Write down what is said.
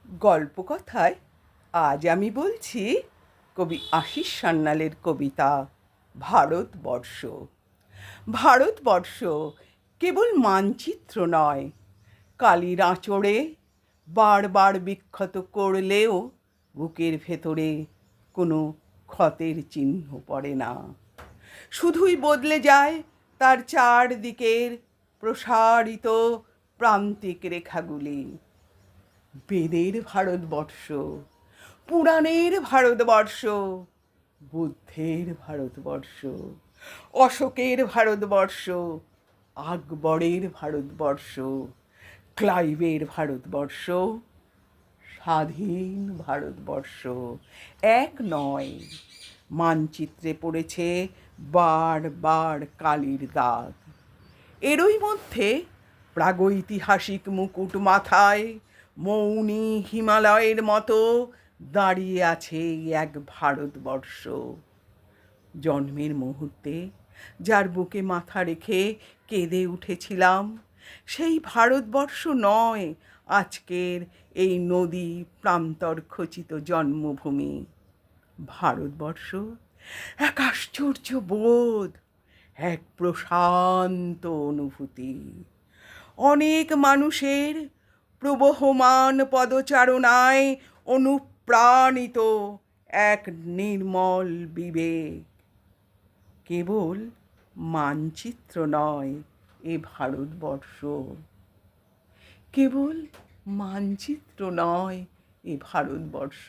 গল্পকথায় আজ আমি বলছি কবি আশিস সান্যালের কবিতা ভারতবর্ষ। ভারতবর্ষ কেবল মানচিত্র নয়, কালির আঁচড়ে বারবার বিক্ষত করলেও বুকের ভেতরে কোনো ক্ষতের চিহ্ন পড়ে না। শুধুই বদলে যায় তার চারদিকের প্রসারিত প্রান্তিক রেখাগুলি। বেদের ভারতবর্ষ, পুরাণের ভারতবর্ষ, বুদ্ধের ভারতবর্ষ, অশোকের ভারতবর্ষ, আকবরের ভারতবর্ষ, ক্লাইভের ভারতবর্ষ, স্বাধীন ভারতবর্ষ এক নয়। মানচিত্রে পড়েছে বারবার কালির দাগ। এরই মধ্যে প্রাগৈতিহাসিক মুকুট মাথায় মৌনী হিমালয়ের মতো দাঁড়িয়ে আছে এক ভারতবর্ষ। জন্মের মুহূর্তে যার বুকে মাথা রেখে কেঁদে উঠেছিলাম, সেই ভারতবর্ষ নয় আজকের এই নদী প্রান্তর খচিত জন্মভূমি। ভারতবর্ষ এক আশ্চর্য বোধ, এক প্রশান্ত অনুভূতি, অনেক মানুষের প্রবহমান পদচারণায় অনুপ্রাণিত এক নির্মল বিবেক। কেবল মানচিত্র নয় এ ভারতবর্ষ, কেবল মানচিত্র নয় এ ভারতবর্ষ।